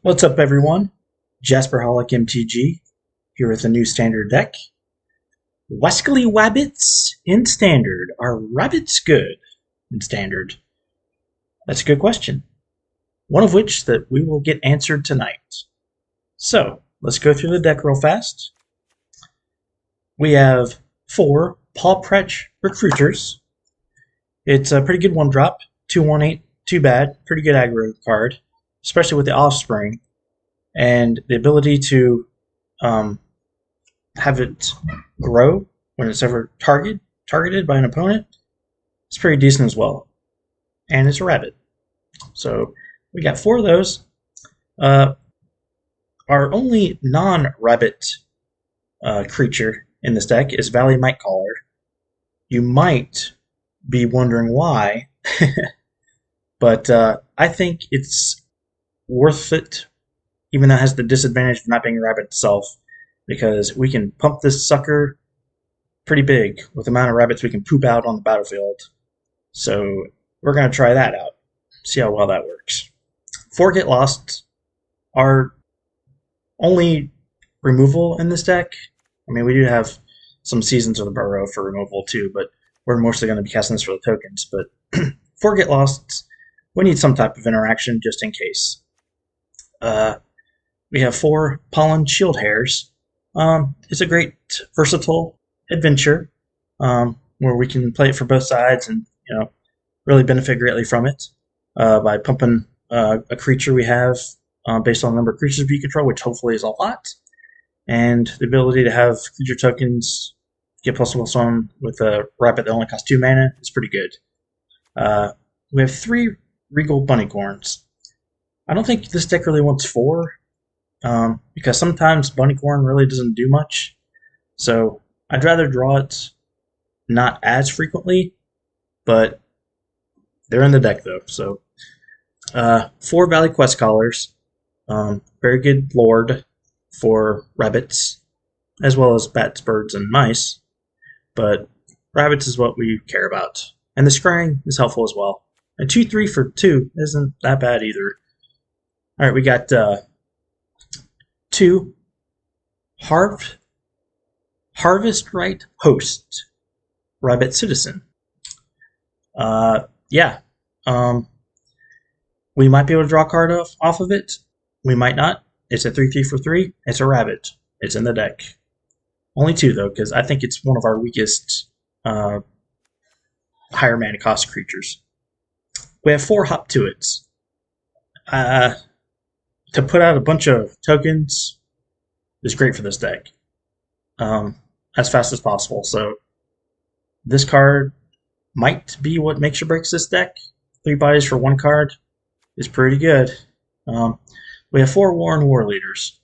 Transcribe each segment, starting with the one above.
What's up, everyone? Jasperholic MTG here with a new standard deck. Weskley Wabbits in standard. Are rabbits good in standard? That's a good question. One of which that we will get answered tonight. So, let's go through the deck real fast. We have 4 Paw Pretch Recruiters. It's a pretty good 1-drop. 2/1/8, too bad. Pretty good aggro card, especially with the Offspring. And the ability to have it grow when it's ever targeted by an opponent is pretty decent as well. And it's a rabbit. So we got 4 of those. Our only non-rabbit creature in this deck is Valley Mightcaller. You might be wondering why, but I think it's worth it, even though it has the disadvantage of not being a rabbit itself, because we can pump this sucker pretty big with the amount of rabbits we can poop out on the battlefield. So we're going to try that out, see how well that works. 4 Get Lost are only removal in this deck. I mean, we do have some Seasons of the Burrow for removal too, but we're mostly going to be casting this for the tokens. But 4 Get Lost, we need some type of interaction just in case. We have 4 Pollen Shield Hairs. It's a great versatile adventure where we can play it for both sides and really benefit greatly from it by pumping a creature we have based on the number of creatures we control, which hopefully is a lot, and the ability to have creature tokens get +1/+1 with a rabbit that only costs 2 mana is pretty good. We have 3 Regal Bunnycorns. I don't think this deck really wants 4, because sometimes Bunnycorn really doesn't do much. So I'd rather draw it not as frequently, but they're in the deck though. So 4 Valley Quest Callers, very good lord for rabbits, as well as bats, birds, and mice. But rabbits is what we care about, and the scrying is helpful as well. And 2/3 for 2 isn't that bad either. All right, we got 2 Harvest Right Host Rabbit Citizen. We might be able to draw a card off of it. We might not. It's a 3/3 for 3. It's a rabbit. It's in the deck. Only 2 though, because I think it's one of our weakest higher mana cost creatures. We have 4 Hop Tuits. To put out a bunch of tokens is great for this deck, as fast as possible. So this card might be what makes or breaks this deck. 3 bodies for 1 card is pretty good. We have 4 Warren War Leaders.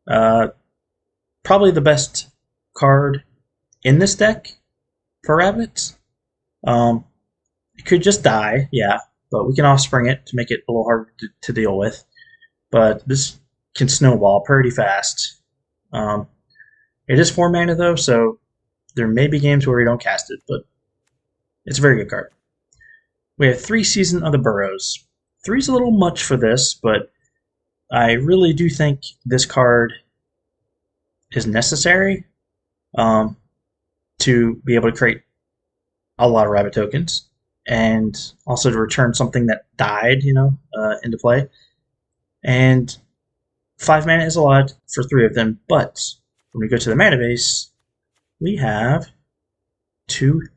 Probably the best card in this deck for rabbits. It could just die, yeah, but we can offspring it to make it a little harder to deal with. But this can snowball pretty fast. It is 4 mana though, so there may be games where we don't cast it, but it's a very good card. We have 3 Season of the Burrows. 3's a little much for this, but I really do think this card is necessary to be able to create a lot of rabbit tokens, and also to return something that died, into play. And 5 mana is a lot for 3 of them, but when we go to the mana base, we have 2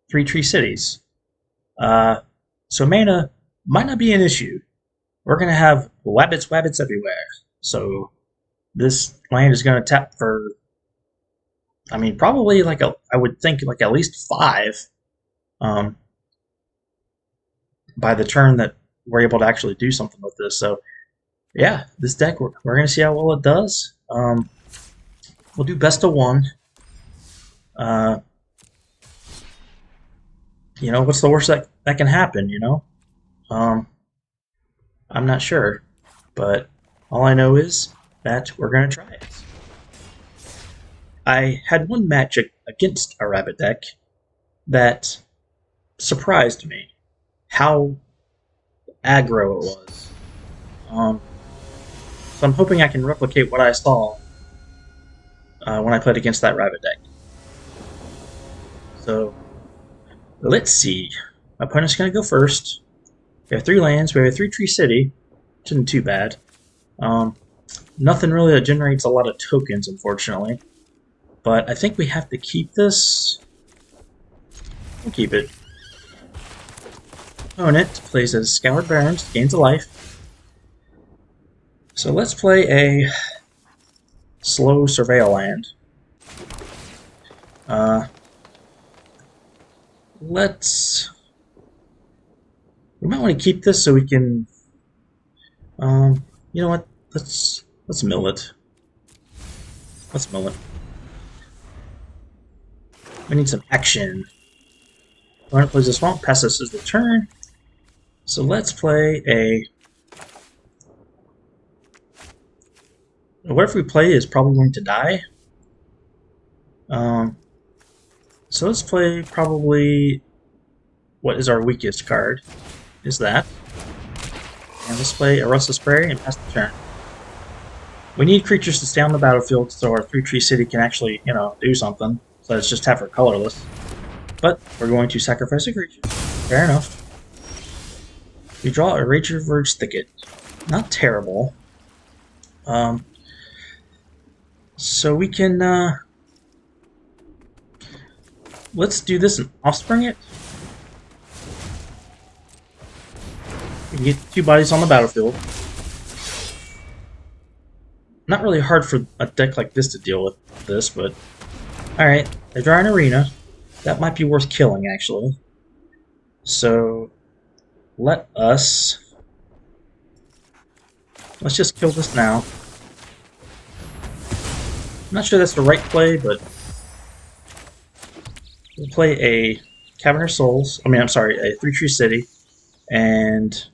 3-tree cities. So mana might not be an issue. We're going to have wabbits everywhere. So this land is going to tap for, probably I would think at least 5 by the turn that we're able to actually do something with this. So yeah, this deck, we're going to see how well it does. We'll do best of 1. What's the worst that can happen, I'm not sure, but all I know is that we're going to try it. I had one match against a rabbit deck that surprised me how aggro it was. So I'm hoping I can replicate what I saw when I played against that rabbit deck. So let's see. My opponent's going to go first. We have 3 lands. We have a 3-tree city, which isn't too bad. Nothing really that generates a lot of tokens, unfortunately. But I think we have to keep this. We'll keep it. Opponent plays as Scoured Barrens, gains a life. So let's play a slow Surveil land. We might want to keep this so we can. You know what? Let's mill it. Let's mill it. We need some action. Opponent plays a swamp, passes the turn. So let's play a. Whatever we play is probably going to die. So let's play probably what is our weakest card. Is that. And let's play a Restless Prairie and pass the turn. We need creatures to stay on the battlefield so our 3-tree city can actually, do something. So let's just have her colorless. But we're going to sacrifice a creature. Fair enough. We draw a Rage of Verge Thicket. Not terrible. So we can, let's do this and offspring it. We can get 2 bodies on the battlefield. Not really hard for a deck like this to deal with this, but alright, they draw an arena. That might be worth killing, actually. So let's just kill this now. I'm not sure that's the right play, but we'll play a Cavernous Souls. A 3-tree city, and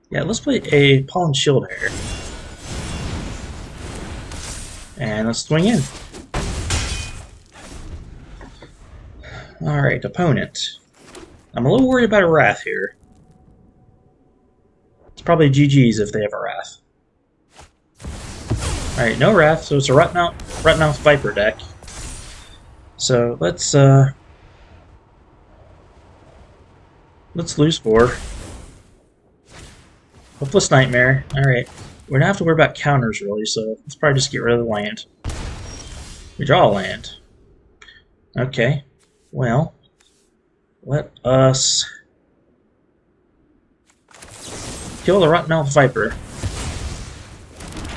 yeah, let's play a Pollen Shieldhair. And let's swing in. Alright, opponent. I'm a little worried about a Wrath here. It's probably GG's if they have a Wrath. Alright, no Wrath, so it's a Rotmouth Viper deck. So let's lose 4. Hopeless Nightmare. Alright. We don't have to worry about counters really, so let's probably just get rid of the land. We draw a land. Okay. Well, let us kill the Rotmouth Viper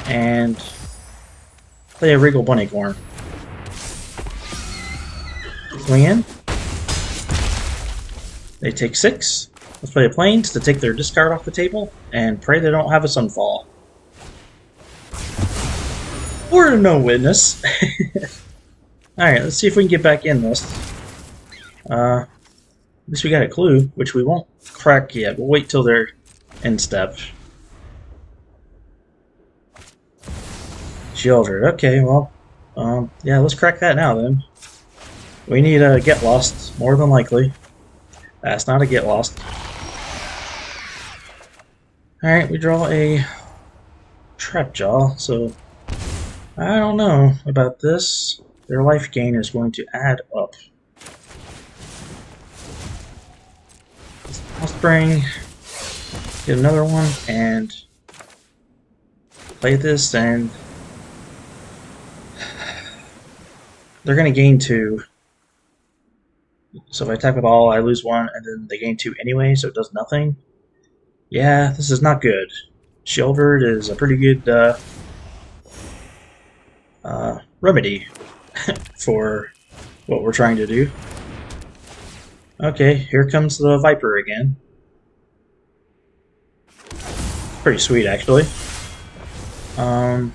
and play a Regal Bunnycorn. Swing in. They take 6. Let's play a Plains to take their discard off the table and pray they don't have a Sunfall. Or no witness. Alright, let's see if we can get back in this. At least we got a clue, which we won't crack yet. We'll wait till they're end step. Sheltered. Okay, well, yeah, let's crack that now then. We need a Get Lost, more than likely. That's not a Get Lost. Alright, we draw a Trapjaw, so I don't know about this. Their life gain is going to add up. Offspring, get another one, and play this, and they're going to gain 2. So if I attack with all, I lose 1, and then they gain 2 anyway, so it does nothing. Yeah, this is not good. Sheltered is a pretty good remedy for what we're trying to do. Okay, here comes the Viper again. Pretty sweet, actually. I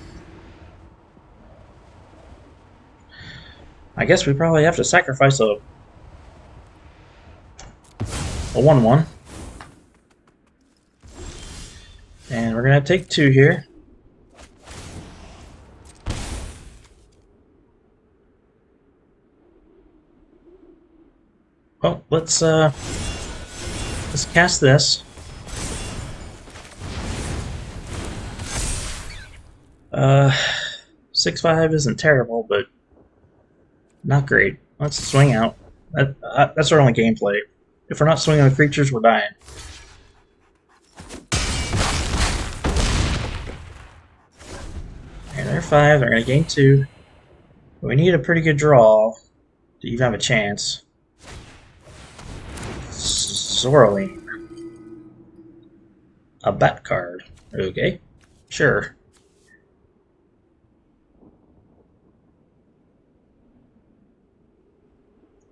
guess we probably have to sacrifice a 1/1. And we're gonna take 2 here. Well, let's cast this. Uh, 6-5 isn't terrible, but not great. Let's swing out. That's our only gameplay. If we're not swinging the creatures, we're dying. And they're 5. They're going to gain 2. But we need a pretty good draw to even have a chance. Zoraline. A bat card. Okay. Sure.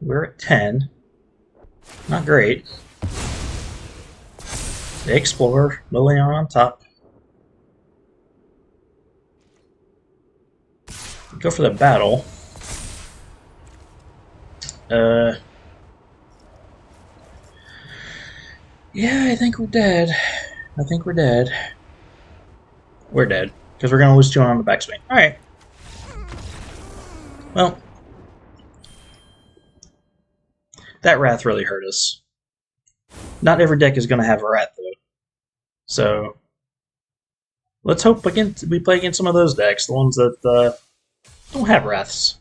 We're at 10. Not great. They explore. Liliana on top. Go for the battle. Yeah, I think we're dead. I think we're dead. We're dead. Because we're going to lose 2 on the backswing. Alright. Well. That Wrath really hurt us. Not every deck is going to have a Wrath, though. So, let's hope we play against some of those decks. The ones that don't have Wraths.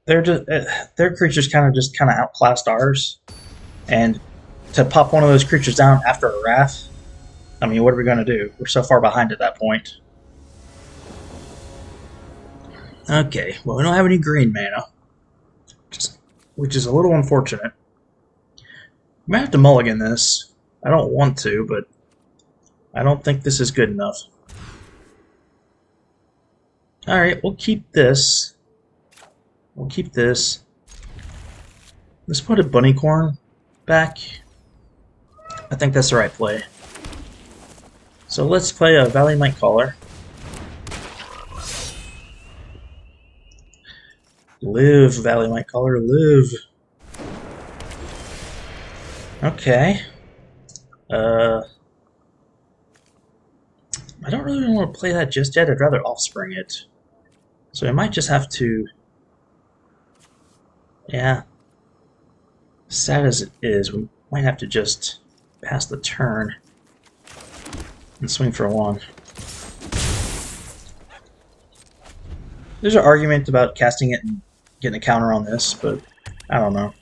Their creatures kind of outclassed ours. And to pop one of those creatures down after a Wrath, I mean, what are we going to do? We're so far behind at that point. Okay, well, we don't have any green mana, which is a little unfortunate. We might have to mulligan this. I don't want to, but I don't think this is good enough. Alright, we'll keep this. We'll keep this. Let's put a Bunnycorn back. I think that's the right play. So let's play a Valley Nightcaller. Live, Valley Nightcaller, live. Okay. I don't really want to play that just yet. I'd rather Offspring it. So I might just have to... Yeah. Sad as it is, we might have to just pass the turn and swing for 1. There's an argument about casting it and getting a counter on this, but I don't know.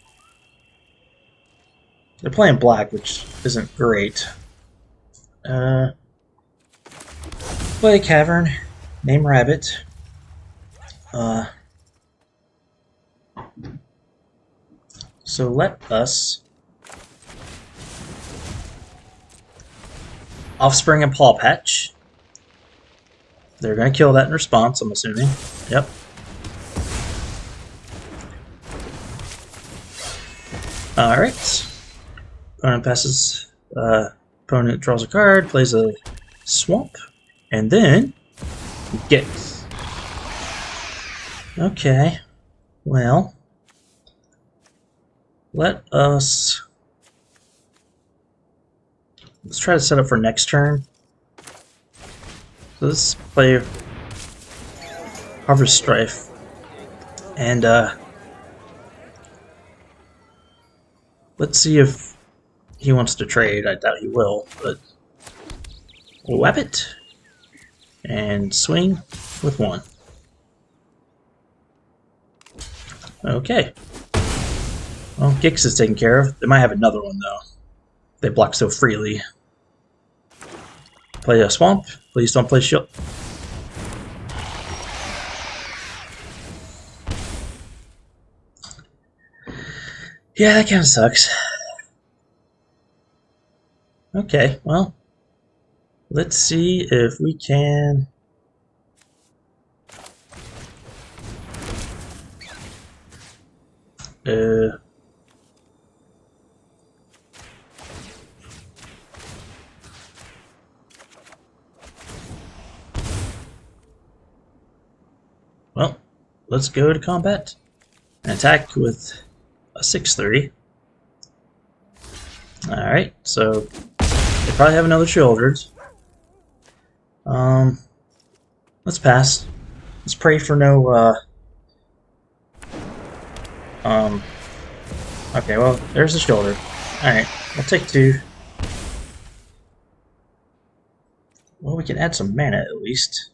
They're playing black, which isn't great. Play a Cavern, name Rabbit. So let us Offspring and Paw Patch. They're going to kill that in response, I'm assuming. Yep. Alright. Opponent passes. Opponent draws a card, plays a Swamp, and then gets. Okay. Well. Let's try to set up for next turn. So let's play Harvest Strife, and let's see if he wants to trade. I doubt he will, but we'll whap it and swing with 1. Okay. Well, Gix is taken care of. They might have another one though. They block so freely. Play a Swamp. Please don't play Shield. Yeah, that kind of sucks. Okay, well, let's see if we can... Well, let's go to combat and attack with a 6/3. Alright, so they probably have another Childred. Let's pass. Let's pray for no, okay, well, there's the Childred. Alright, we'll take 2. Well, we can add some mana at least.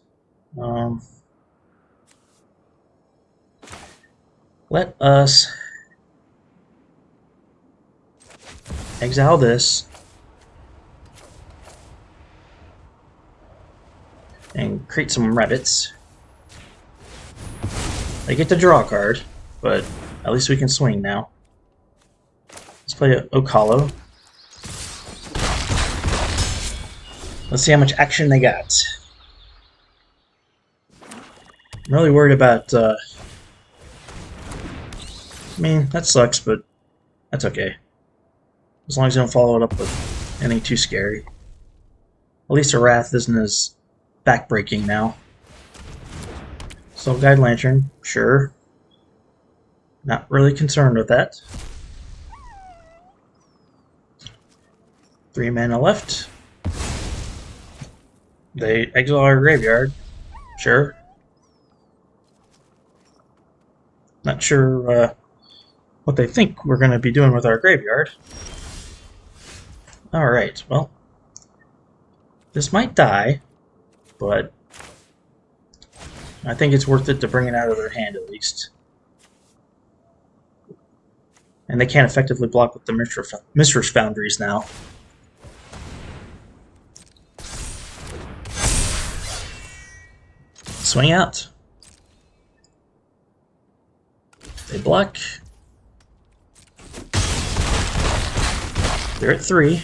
Let us exile this and create some rabbits. They get to draw a card, but at least we can swing now. Let's play Okalo. Let's see how much action they got. I'm really worried about, I mean, that sucks, but that's okay. As long as you don't follow it up with anything too scary. At least a Wrath isn't as backbreaking now. So Guide Lantern, sure. Not really concerned with that. 3 mana left. They exile our graveyard, sure. Not sure what they think we're going to be doing with our graveyard. Alright, well, this might die, but I think it's worth it to bring it out of their hand at least. And they can't effectively block with the Mistress Foundries now. Swing out. They block. They're at 3.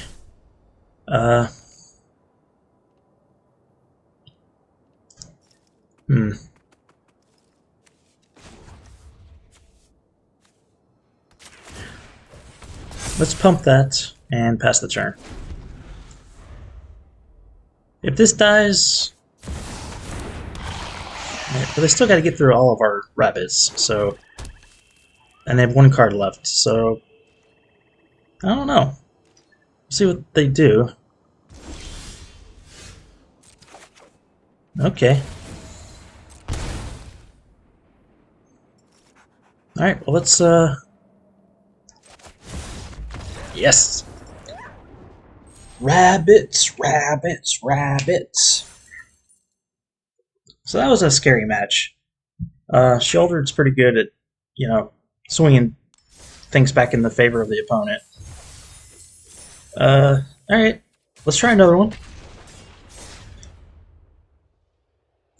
Let's pump that and pass the turn. If this dies, but they still got to get through all of our rabbits, so, and they have 1 card left, so I don't know. We'll see what they do. Okay. Alright, well let's yes! Rabbits, rabbits, rabbits. So that was a scary match. Sheoldred's pretty good at, you know, swinging things back in the favor of the opponent. Alright, let's try another one.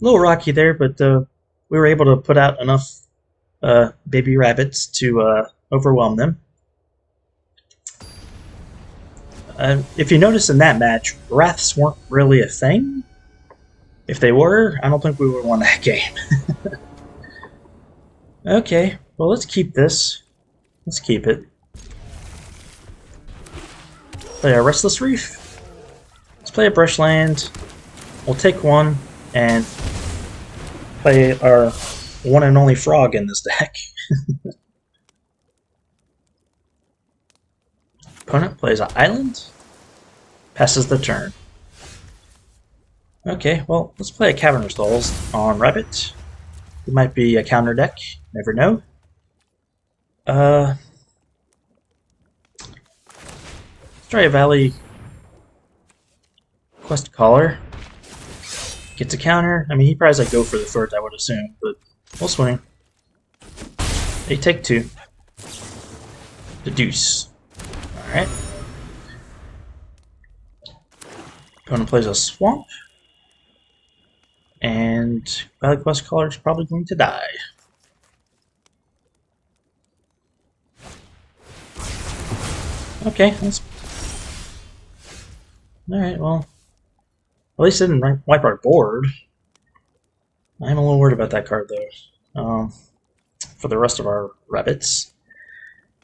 A little rocky there, but we were able to put out enough baby rabbits to overwhelm them. If you notice in that match, Wraths weren't really a thing. If they were, I don't think we would have won that game. Okay, well let's keep this. Let's keep it. Play a Restless Reef. Let's play a Brushland. We'll take 1 and play our one and only frog in this deck. Opponent plays an island. Passes the turn. Okay, well, let's play a Cavernous Dolls on Rabbit. It might be a counter deck. Never know. Let's try a Valley Quest Caller. Gets a counter. I mean, he probably like go for the first, I would assume, but we'll swing. They take 2. The deuce. Alright. Opponent plays a Swamp. And Valley Quest Caller is probably going to die. Okay, that's... Alright, well... At least it didn't wipe our board. I'm a little worried about that card, though. For the rest of our rabbits.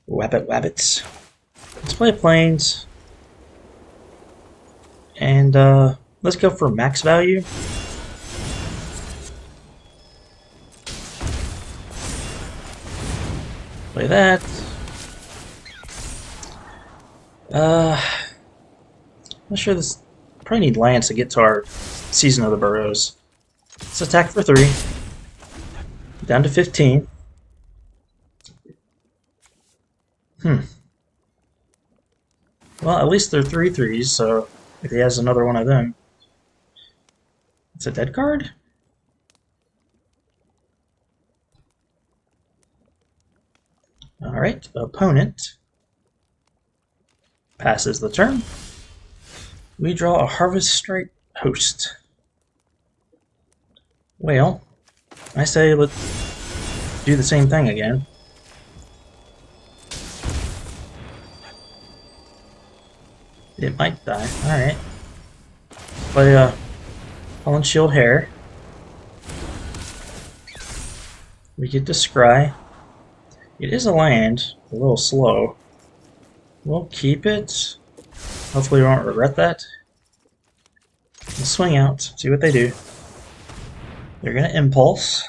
Rabbits. Let's play Plains. And, let's go for max value. Play that. Not sure this... Probably need lands to get to our Season of the Burrows. Let's attack for 3. Down to 15. Well, at least they're 3/3s, so if he has another one of them. It's a dead card? Alright, opponent passes the turn. We draw a Harvest Strike Host. Well, I say let's do the same thing again. It might die. Alright. Play Fallen Shield Hair. We get to scry. It is a land, a little slow. We'll keep it. Hopefully we won't regret that. We'll swing out, see what they do. They're gonna impulse,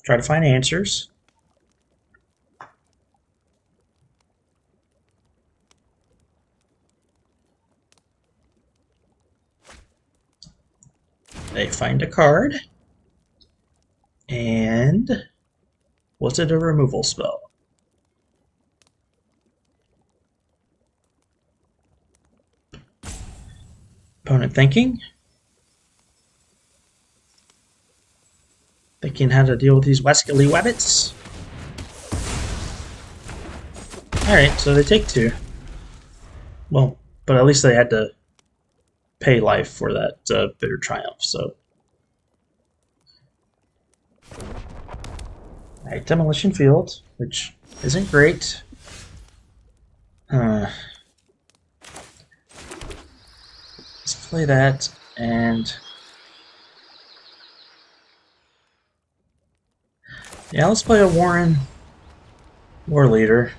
try to find answers. They find a card. And was it a removal spell? Opponent thinking how to deal with these Wescally Wabbits. Alright, so they take 2. Well, but at least they had to pay life for that Bitter Triumph, so. Alright, Demolition Field, which isn't great. Let's play that, and yeah, let's play a War Leader.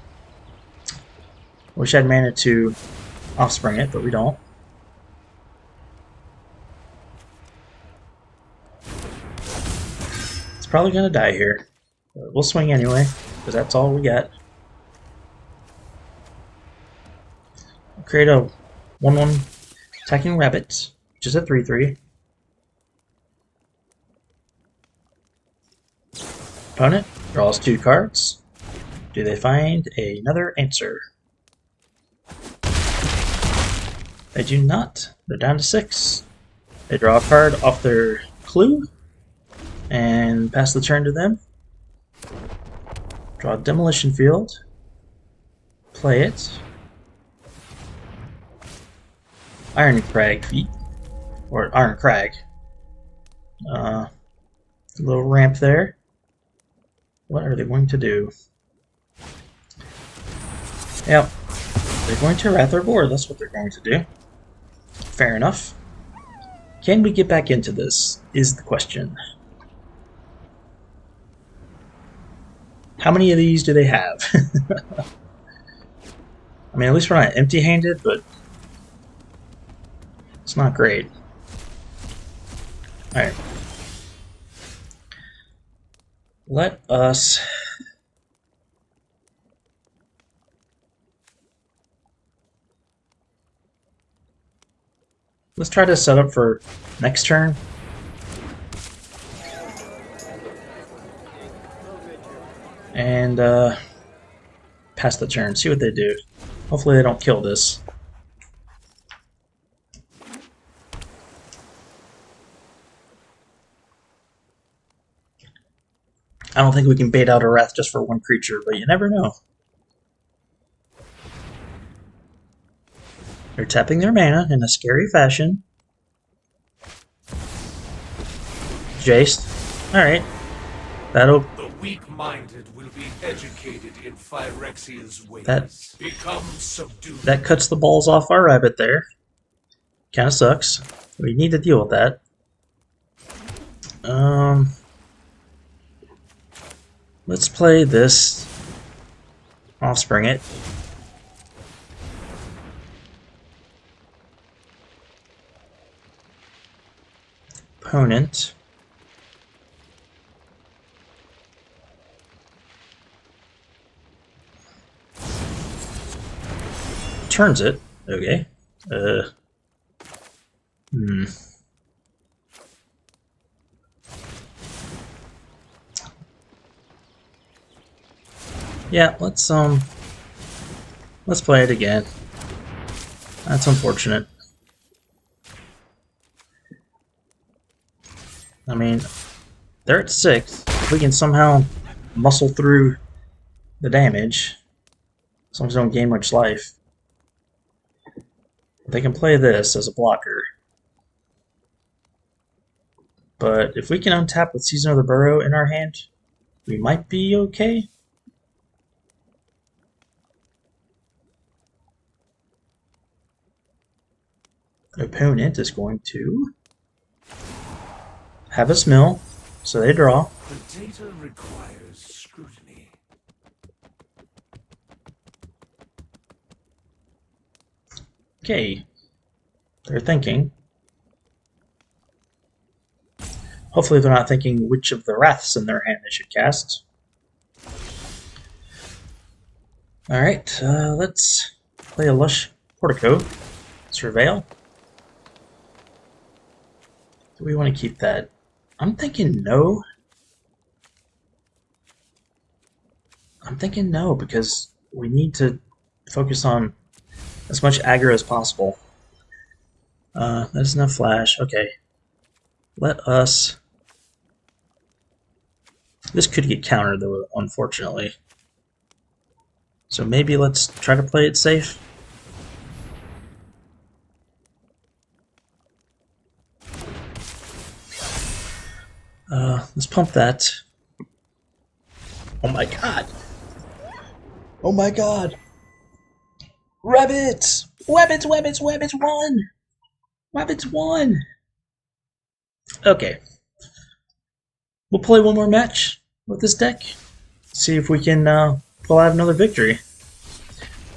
Wish I had mana to Offspring it, but we don't. It's probably gonna die here. But we'll swing anyway, because that's all we got. We'll create a 1/1 attacking rabbit, which is a 3/3. Opponent draws 2 cards. Do they find another answer? They do not. They're down to 6. They draw a card off their clue and pass the turn to them. Draw a Demolition Field. Play it. Iron Crag feet. Or Iron Crag. A little ramp there. What are they going to do? Yep. They're going to Wrath our Board. That's what they're going to do. Fair enough. Can we get back into this? Is the question. How many of these do they have? I mean, at least we're not empty-handed, but it's not great. Alright. Let us let's try to set up for next turn. And pass the turn, see what they do. Hopefully they don't kill this. I don't think we can bait out a Wrath just for one creature, but you never know. They're tapping their mana in a scary fashion. Jace. Alright. That'll... The weak-minded will be educated in Phyrexia's ways. Become subdued. That cuts the balls off our rabbit there. Kinda sucks. We need to deal with that. Let's play this. Offspring it. Opponent. Turns it. Okay. Yeah, let's play it again. That's unfortunate. I mean, they're at 6. If we can somehow muscle through the damage, as long as they don't gain much life, they can play this as a blocker. But if we can untap with Season of the Burrow in our hand, we might be okay. Opponent is going to have us mill, so they draw. The data requires scrutiny. Okay, they're thinking. Hopefully they're not thinking which of the Wraths in their hand they should cast. Alright, let's play a Lush Portico. Surveil. Do we want to keep that? I'm thinking no. I'm thinking no, because we need to focus on as much aggro as possible. That's enough flash. Okay. Let us... This could get countered, though, unfortunately. So maybe let's try to play it safe. Let's pump that. Oh my god! Oh my god! Rabbits! Rabbits, rabbits, rabbits, won! Rabbits won! Okay. We'll play one more match with this deck. See if we can pull out another victory.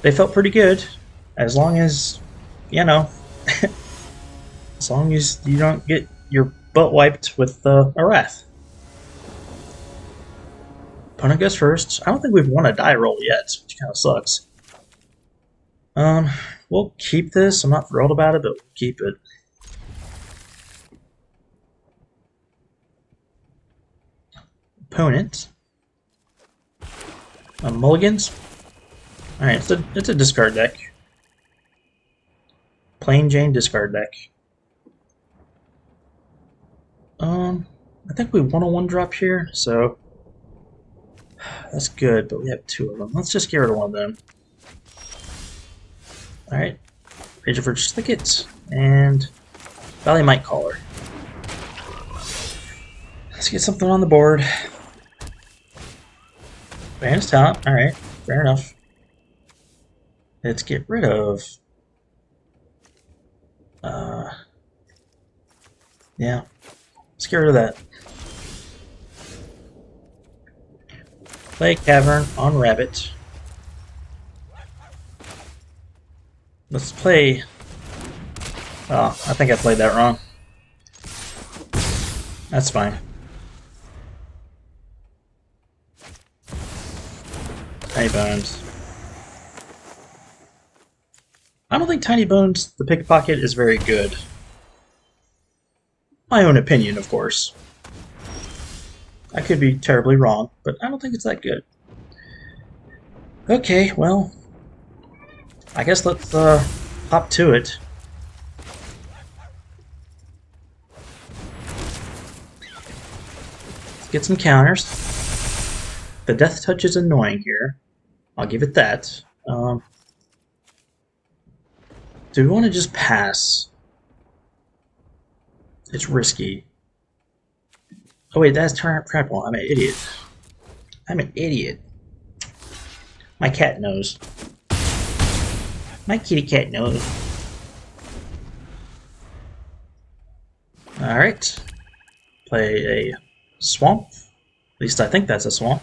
They felt pretty good. As long as, you know, as long as you don't get your butt wiped with a Wrath. Opponent goes first. I don't think we've won a die roll yet, which kind of sucks. We'll keep this. I'm not thrilled about it, but we'll keep it. Opponent. Mulligans. Alright, it's a discard deck. Plain Jane discard deck. I think we want a 1-drop here, so that's good, but we have 2 of them. Let's just get rid of one of them. Alright. Rage of Virtuous Thicket and Valley Might Caller. Let's get something on the board. Baron's Talent, alright, fair enough. Let's get rid of yeah. Let's get rid of that. Play Cavern on Rabbit. Let's play... Oh, I think I played that wrong. That's fine. Tiny Bones. I don't think Tiny Bones, the pickpocket, is very good. My own opinion, of course. I could be terribly wrong, but I don't think it's that good. Okay, well, I guess let's hop to it. Let's get some counters. The Death Touch is annoying here. I'll give it that. Do we want to just pass? It's risky. Oh wait, that's turn trample. I'm an idiot. I'm an idiot. My cat knows. My kitty cat knows. Alright. Play a swamp. At least I think that's a swamp.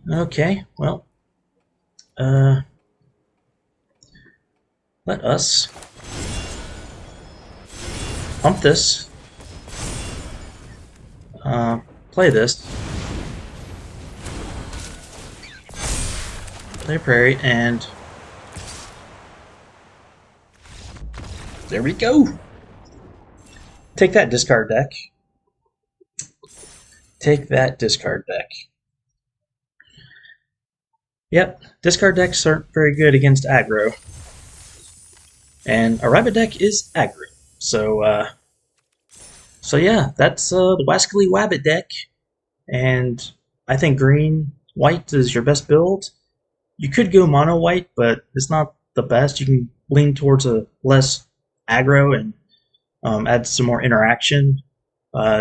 Okay, well. Let us pump this. Play this. Play Prairie, and there we go. Take that, discard deck. Take that, discard deck. Yep, discard decks aren't very good against aggro. And a rabbit deck is aggro. So yeah, that's the Wascally Wabbit deck, and I think green white is your best build. You could go mono white, but it's not the best. You can lean towards a less aggro and add some more interaction,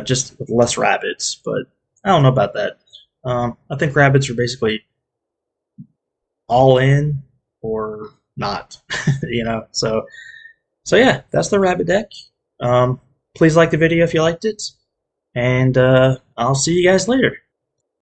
just with less rabbits. But I don't know about that. I think rabbits are basically all in or not, you know. So yeah, that's the rabbit deck. Please like the video if you liked it, and I'll see you guys later.